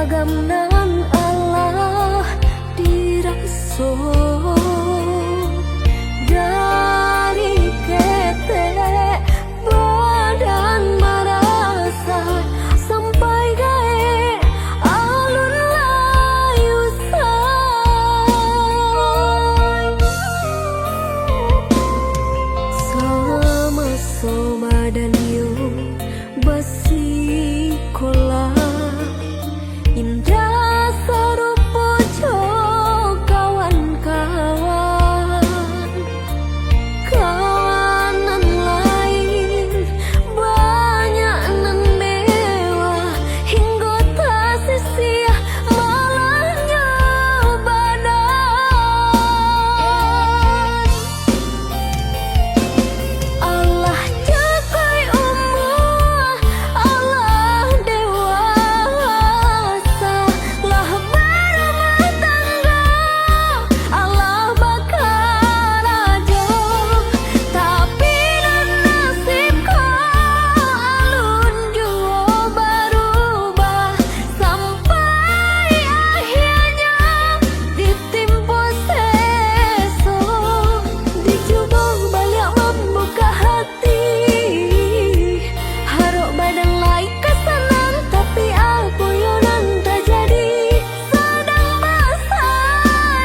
pagamnan Allah diraso dari ketek badan merasa sampai gae alun layu say sama soma dan yo basi kola indah sarupo jo kawan-kawan kawanan lain banyak nan mewah hingga tak sia malahnya badan Allah jagai umur Allah dewasa lah berumah tangga Allah bakal aja tapi dan nasibku alun jua berubah sampai akhirnya ditimpa seso dicoba balik membuka hati haruk badan lain kesenang tapi aku yonan tak jadi sedang masa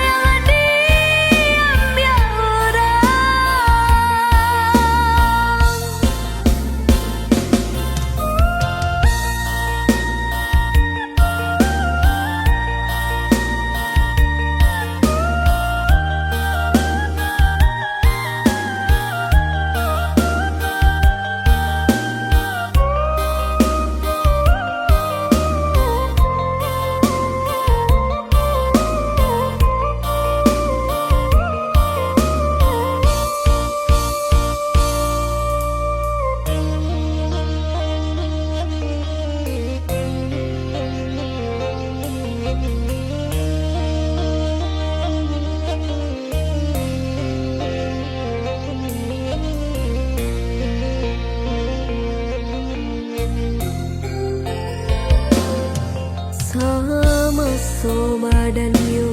yang diam ya orang sama soma dan yo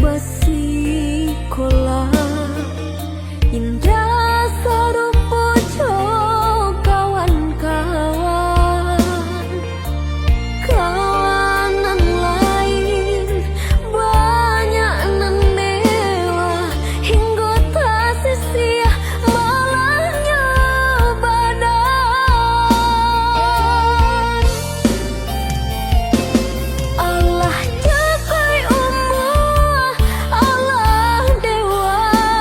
basi kola indah sarupo jo kawan-kawan kawanan lain banyak nan mewah hingga tak sia malahnya badan Allah jagai umur Allah dewasa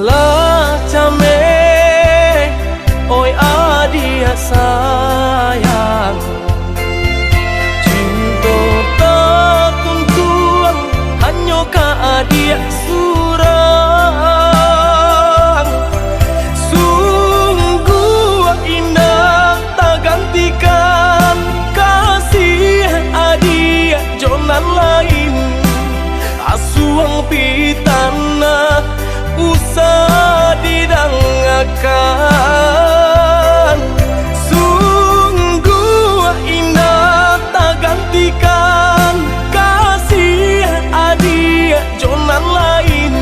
lah came, oi adia sayang. Cinta takun tuang hanya ka adia surang. Sungguh indah tak gantikan kasih adia jonan lain. Asuang pitana usah didangakan. Sungguh indah tak gantikan kasih adia jonan lain.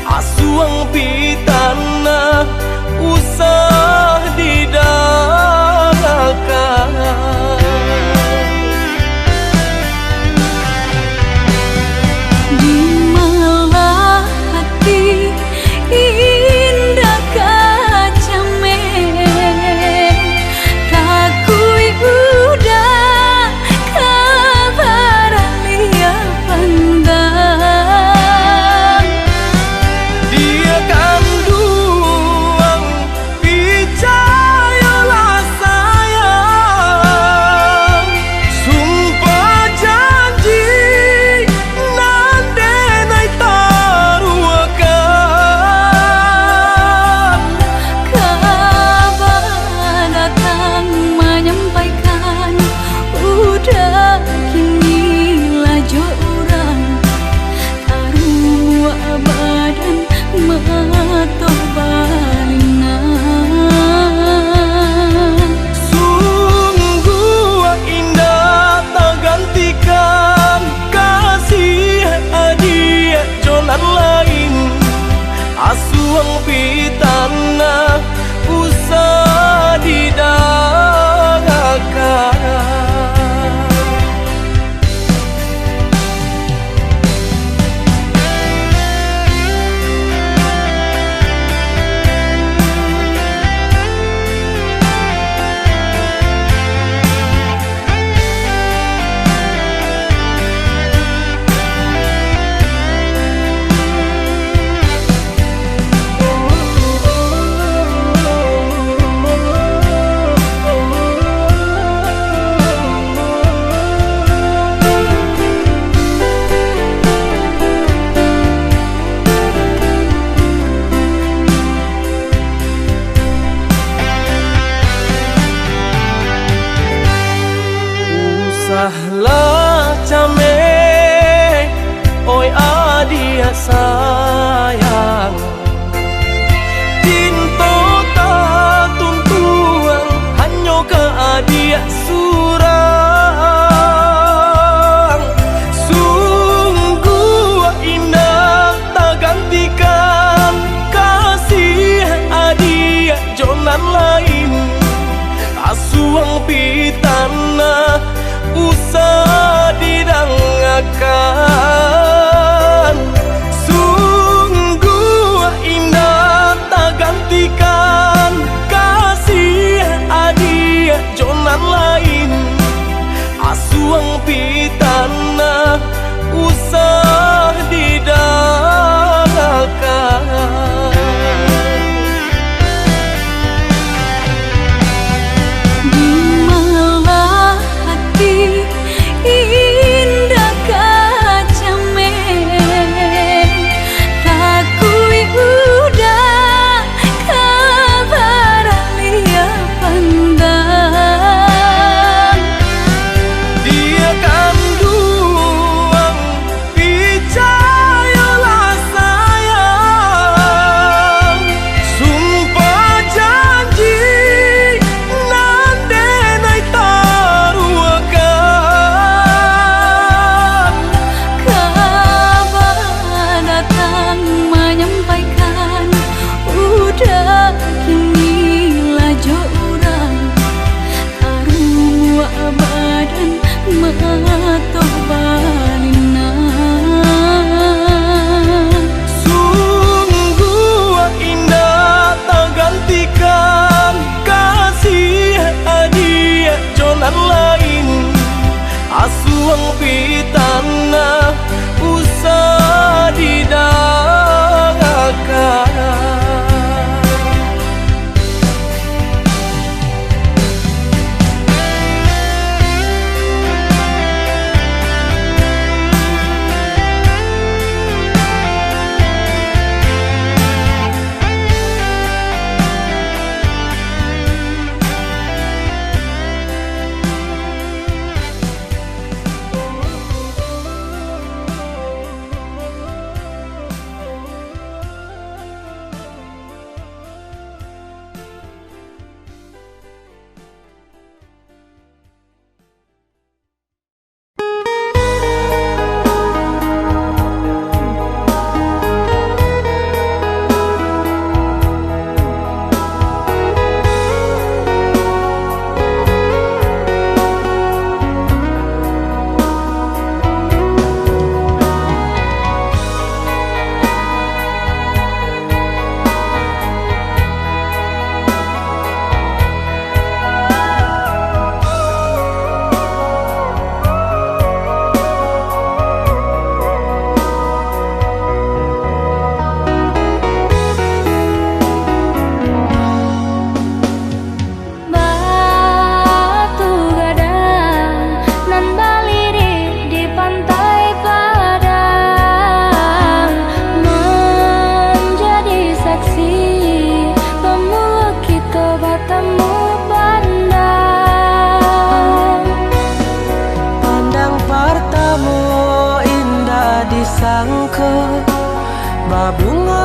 Asuang pitana usah didangakan. Asuang pitana usah didangakan.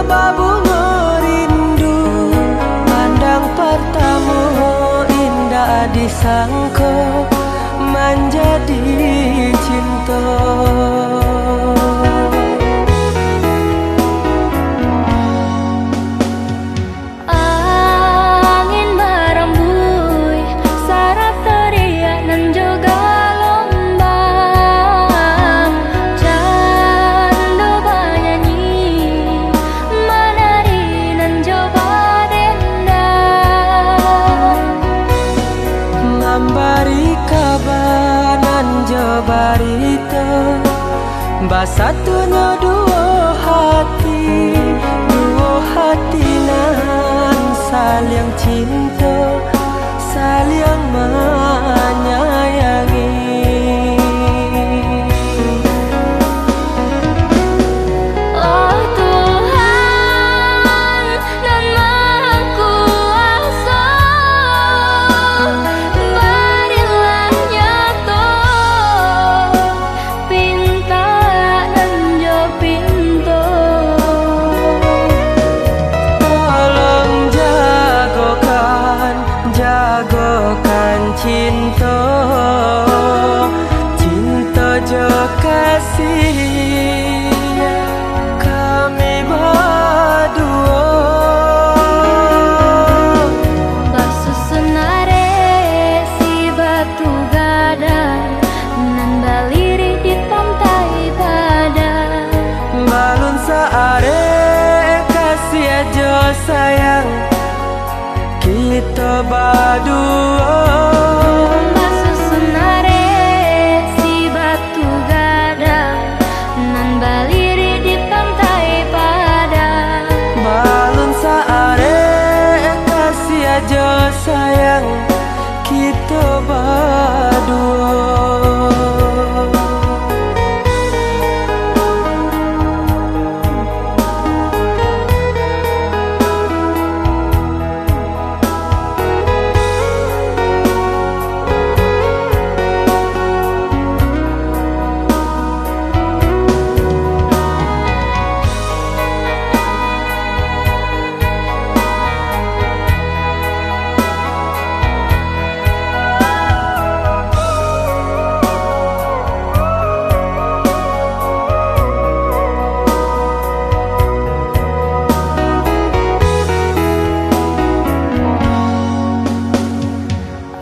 babungo rindu, pandang pertama indah disangka menjadi cinta. Angin merembui, saraf teriak dan juga lombang. Candu bernyanyi, menari dan coba dendam. Memberi kabar nan jo barita, basatunya dua hati nan saling cinta, saling menyayangi. Oh Tuhan dan Maha Kuasa, berilah nyata pinta dan jo pintu. Tolong jagokan cinta, cinta jo kasih kami berdua. Basusunare si batu gadang, nan baliri di pantai padang. Balun saare kasih aja sayang, kita berdua. Basusunare si batu gadang, nan baliri di pantai padang. Balun saare kasih aja sayang, kita berdua.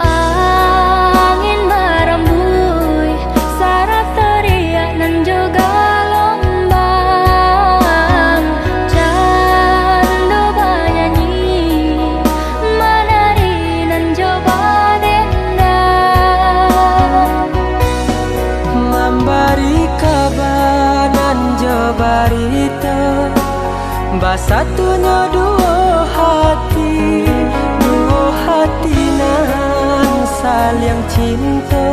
Angin merembui, saraf teriak dan juga lombang. Candu bernyanyi, menari dan coba dendam. Memberi kabar nan jo barita, basatunya dua hati nan saling cinta,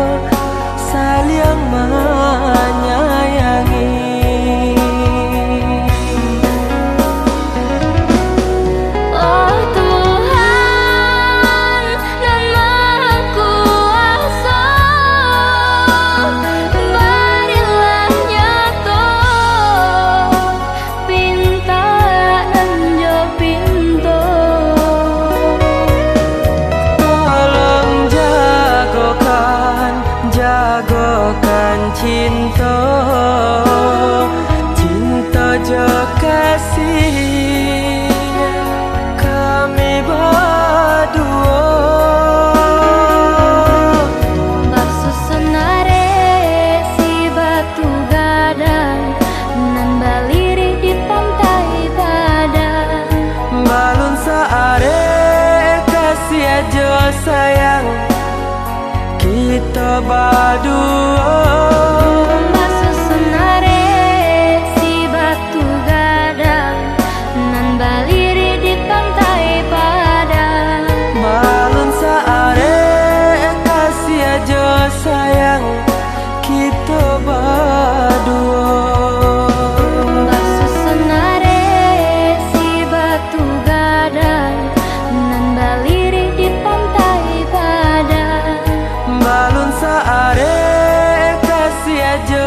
saling menyayangi. Oh Tuhan dan Maha Kuasa, berilah nyata pinta dan jo pintu. Tolong jagokan cinta, cinta jo kasih kami berdua. Basusunare si batu gadang, nan baliri di pantai padang. Balun saare kasih aja sayang, kita berdua. Basusunare si batu gadang, nan baliri di pantai padang. Balun saare kasih aja sayang, kita berdua. Basusunare si batu gadang, nan baliri di pantai padang. Balun saare kasih aja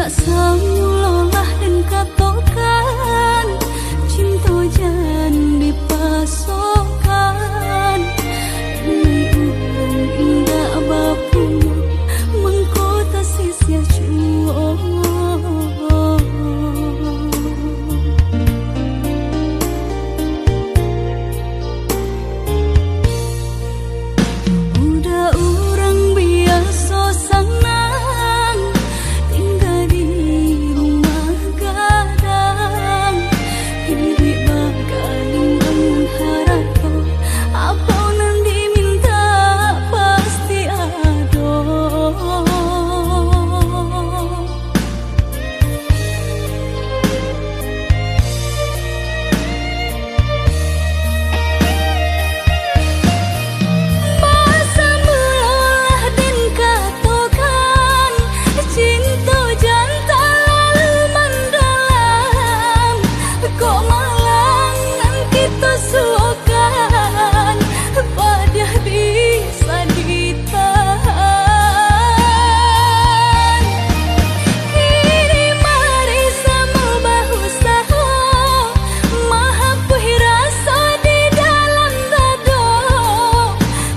tak samulolah dan katokan cinta jan dipasokan urang indah bapu mengkota sia cuo udah urang biasa senang tinggal di rumah gadang hidup bakal bangun harapan apa yang diminta pasti ada. Masa mulah dan katokan cinta jantan lalu mendalam kok malangan kita suokan pada bisa ditahan kini mari sama bahu saho mahapuhi rasa di dalam dado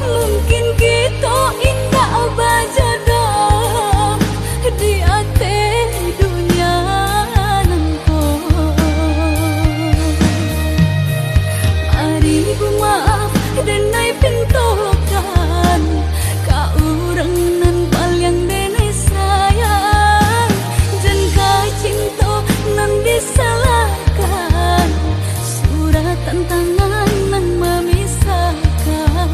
mungkin kita indah bajodoh di ate dunia nangko mari maaf dan naik pintokan ka urang nan paling dene sayang jan ka cinta nan disalahkan surat tantangan nan memisahkan.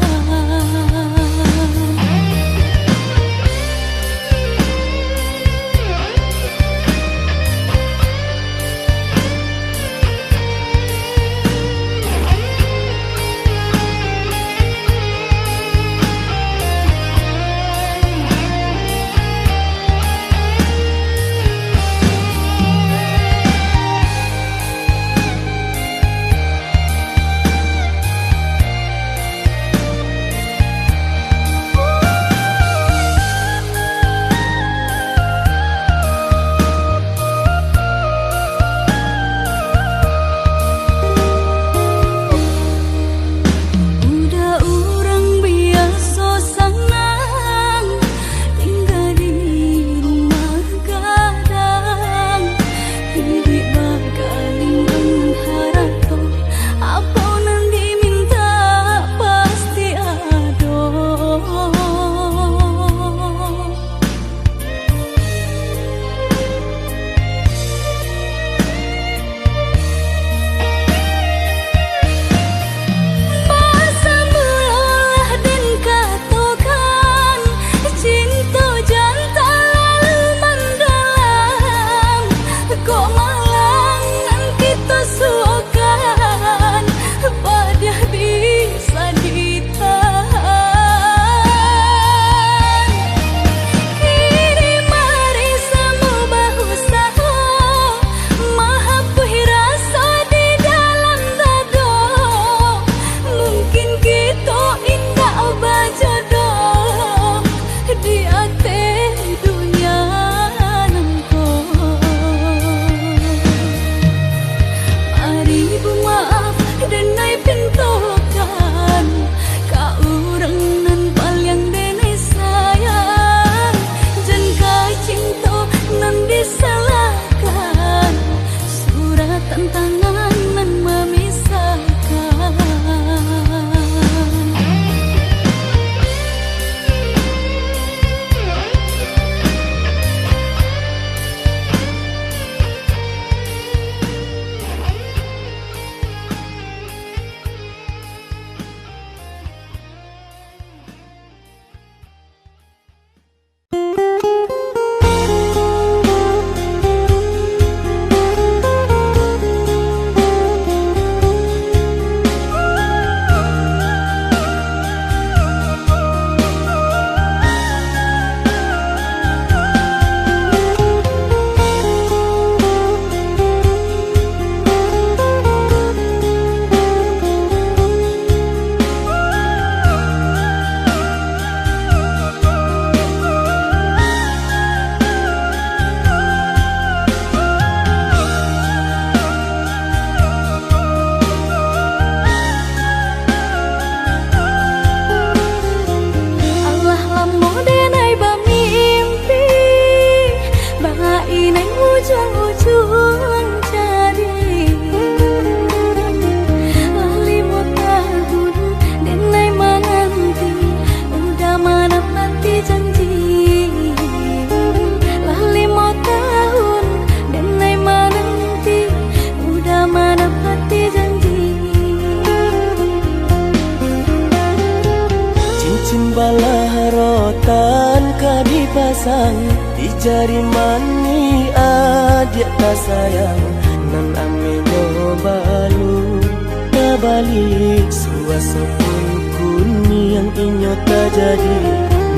Jari mani adik tak sayang nan amenyo balu tak balik suasa pun kuni yang inyo tak jadi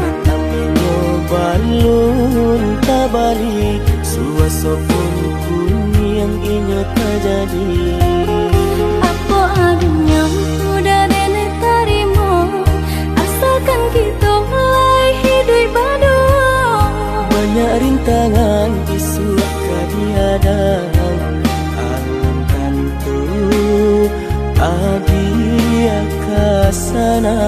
nan amenyo balun tak balik suasa pun kuni yang inyo tak jadi. Apa adanya udah nenek tarimo asalkan kita mulai hidup baru. Banyak rintangan isu kadiadang alam tentu adia kasana.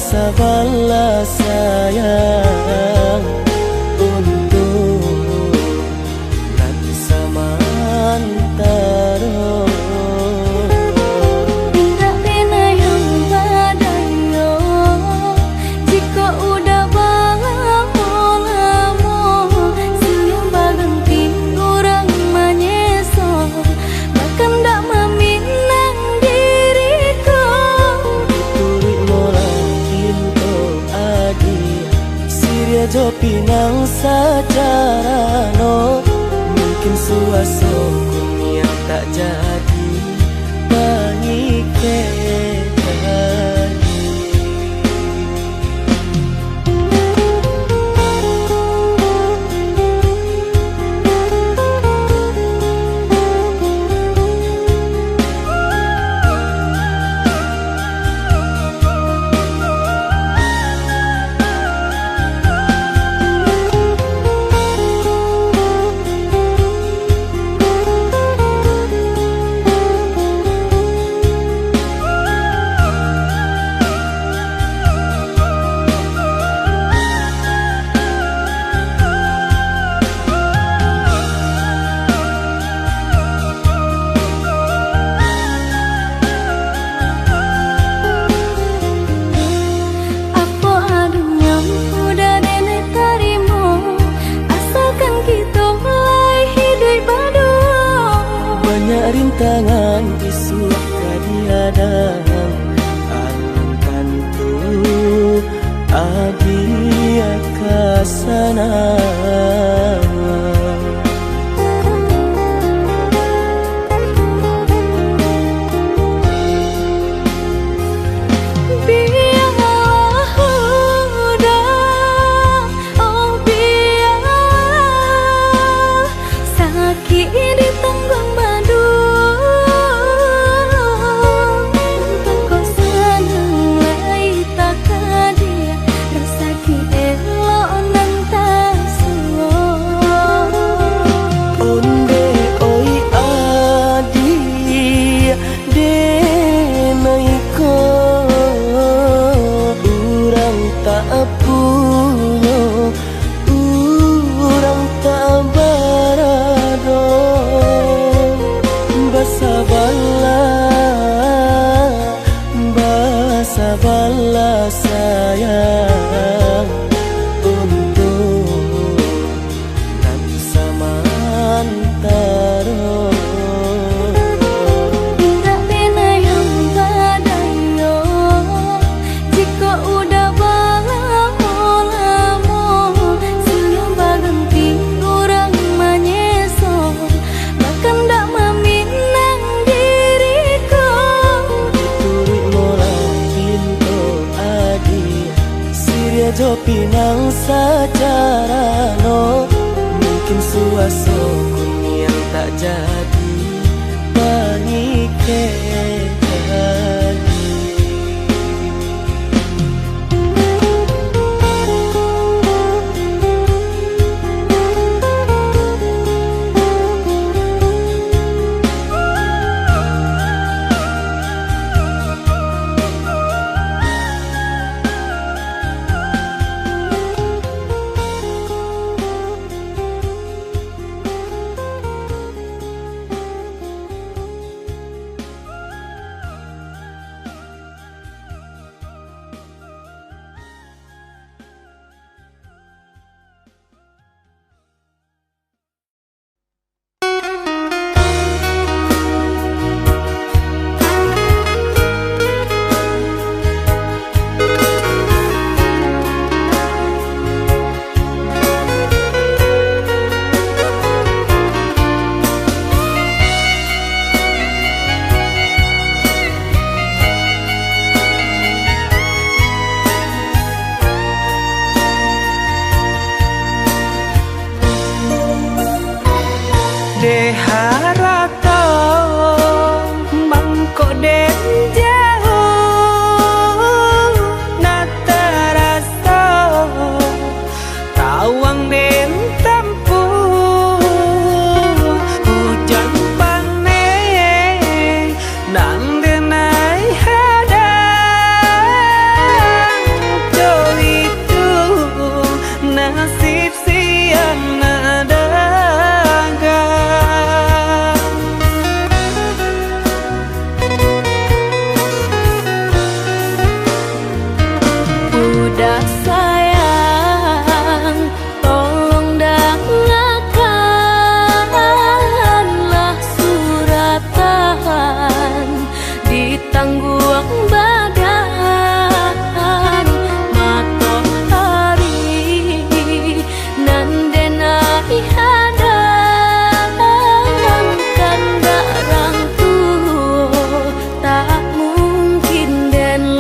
Sabarlah sayang untuk nanti samantara. Tidak pena yang badayo jika udah lamo siang baganti orang menyeso bahkan tak meminang diriku. Turik molang Siria jo pinang secara no mungkin suaso kunia tak jadi mengikat. Rintangan isu kadiadang alam tentu adia kasana. Sabarlah sayang untuk nanti samantara. Tidak pena yang badayo jika udah lamo siang baganti orang menyeso bahkan tak meminang diriku. Turik molang Siria jo pinang secara no mungkin suaso kun yang tak jadi mengikat. harato mangko den jauh nataraso tawang den tempuh hujan panen nang denai hadang jo itu nasib siang Udah sayang, tolong dengarkanlah suratan di tangguang badan matahari nan denai hadang kanda rangtu tak mungkin den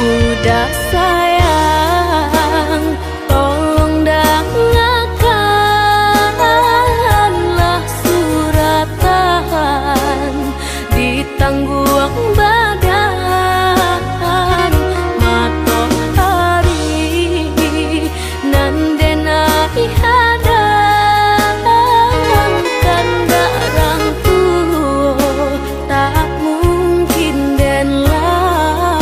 Udah sayang, tolong dengarkanlah suratan di tangguang badan matahari nan denai hadang kanda rangtu tak mungkin den lawan.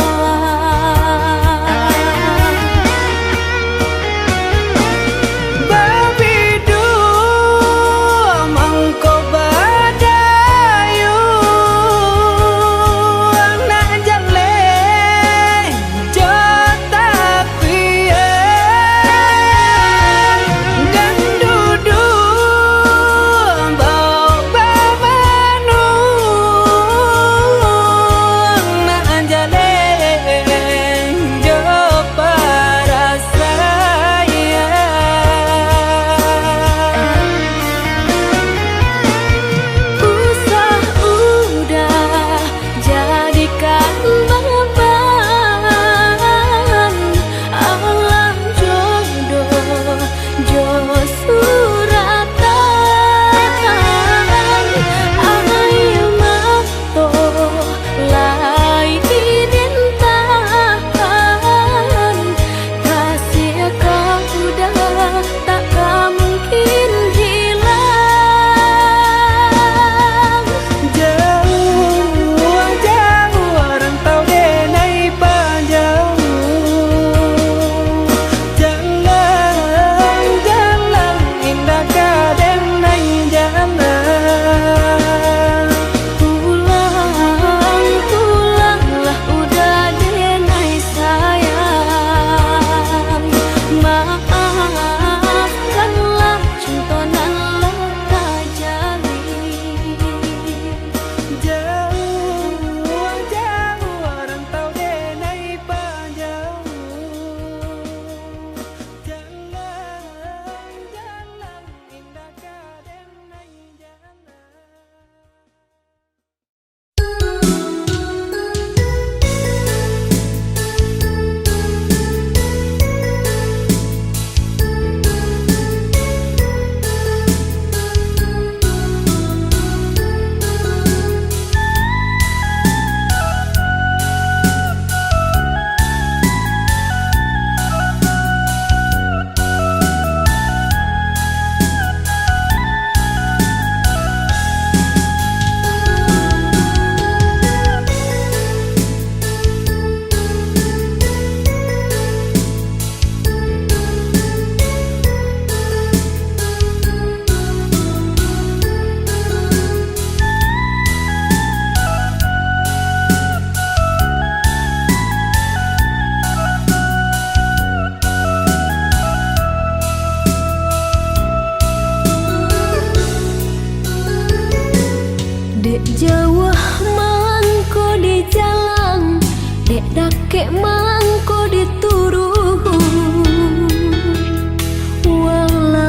Dek Jawa mangko di jalan, dek dake mangko di turun. Walau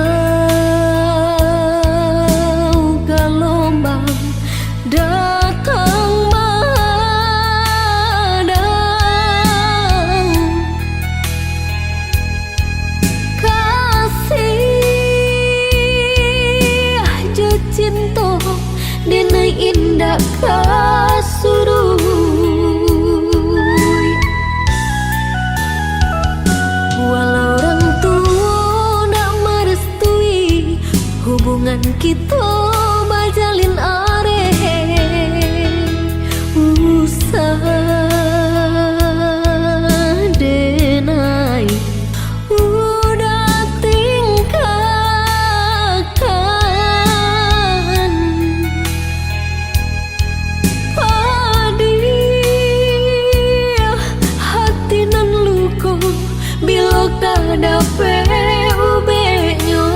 gelombang datang madang, kasih je cinta denai indah kasurui. Walau orang tua nak merestui hubungan kita bajalin areh, usah denai udah tingkahkan. Hati nan luka bila kada PUB-nya.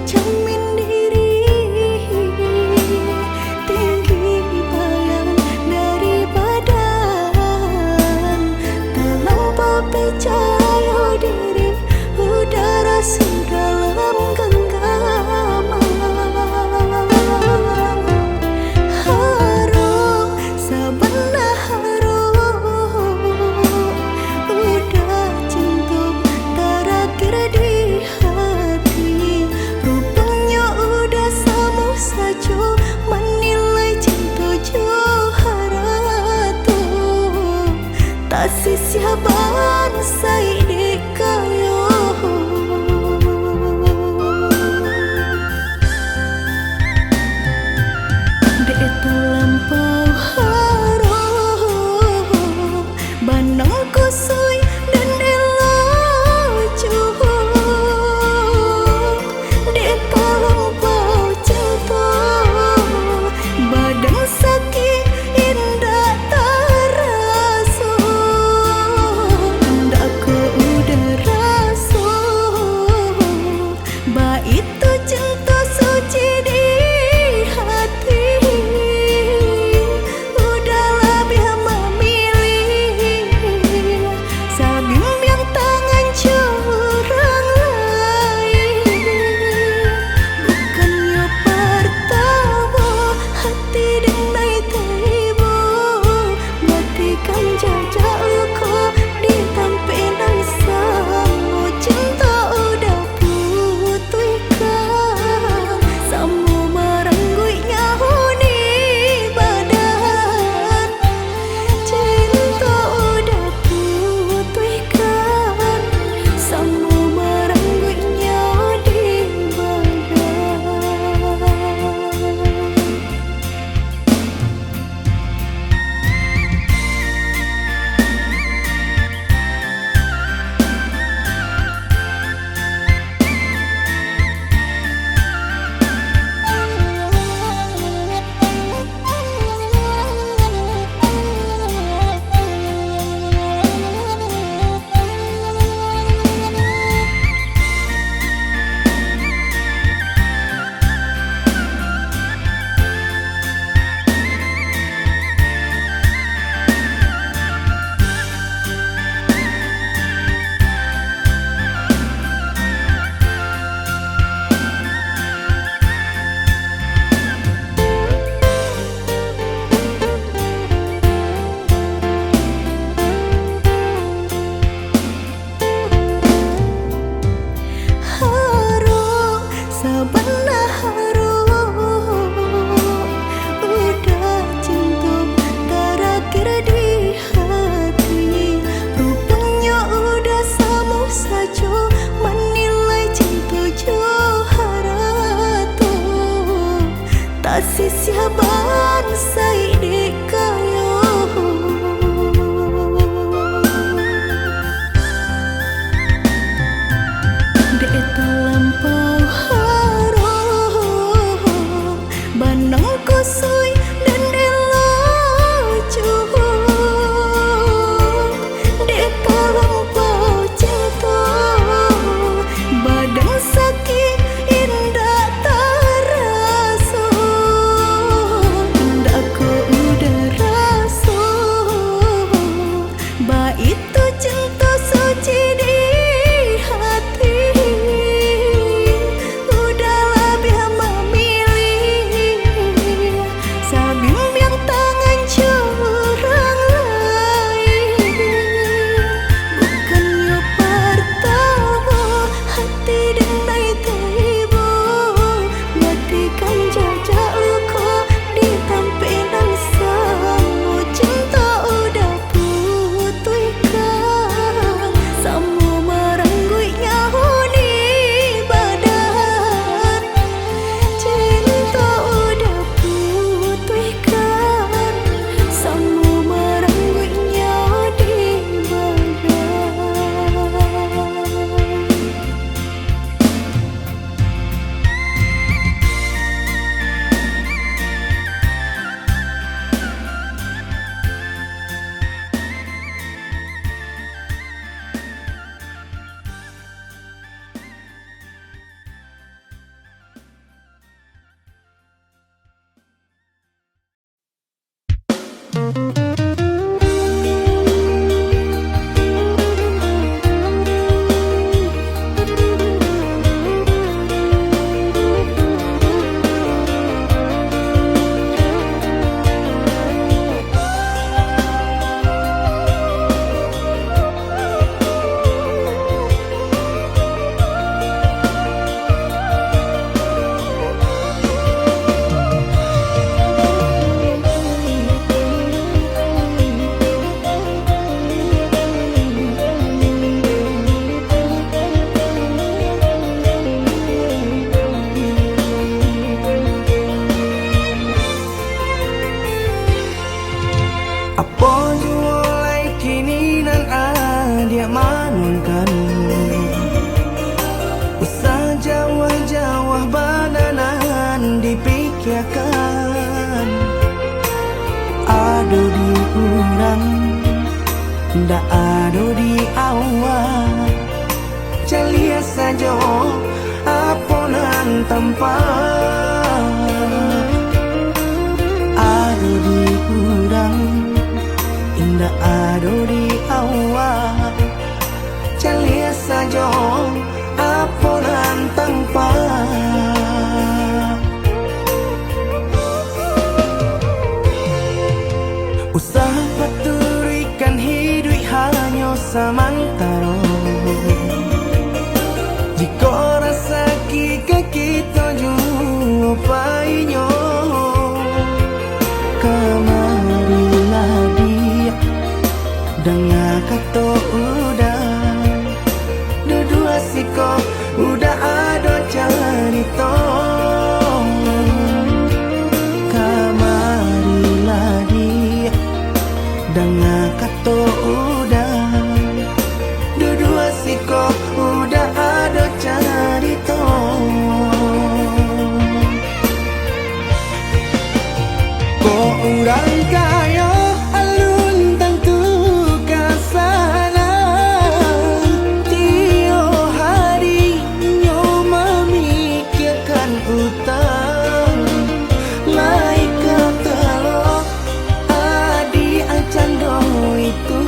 jamin diri tinggi bayang dari badan, terlampau percaya diri udara sedalam genggaman. Harum sabana harum udah cinta terakhir di hati, rupanya indah ado di awal calia saja aponan tanpa ado di udang indah ado di awal calia saja aponan tanpa usaha paturikan hidup hanya samantara jika rasa kita jumpa kamarilah dia dengan kata udah dua siko udah ada cerita kamarilah dia dengan kata udah dua siko udah ada cerita kok orang kaya alun tentu kasana tio hari nyo memikirkan utang laik ketelo adi acan dong itu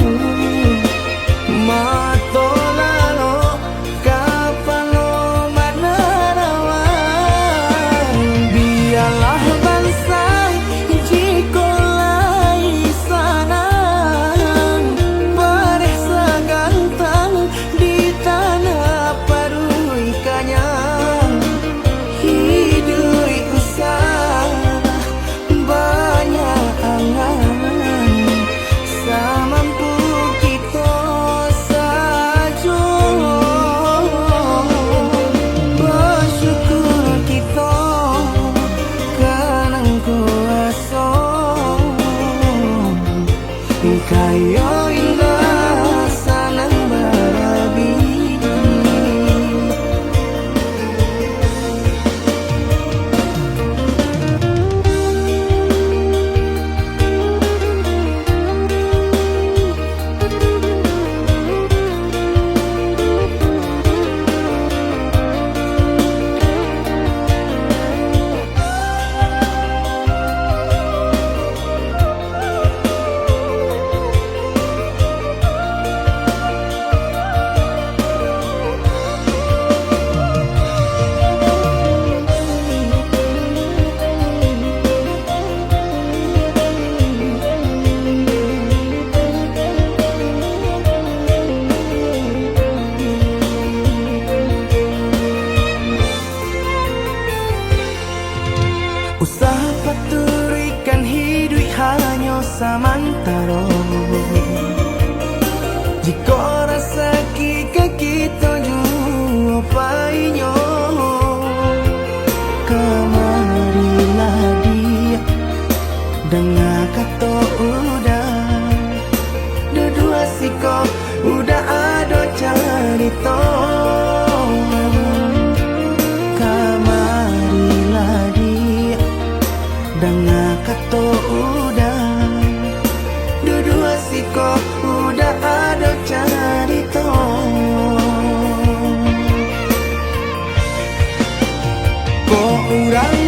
mato lalo kapalo manarawan biarlah bangsa jiko lai sana beresa gantang di tanah parui kanyang hidup usah banyak angan samampu kita saja bersyukur kita kanang kuasa kaya indah sanang barabi usaha paturikan hidup hanya samantara jika rasa kita jumpainya kamarilah dia dengan kata udah dua siko udah ada cerita kamarilah dia dengan kata udah dua siko udah ada cerita kok orang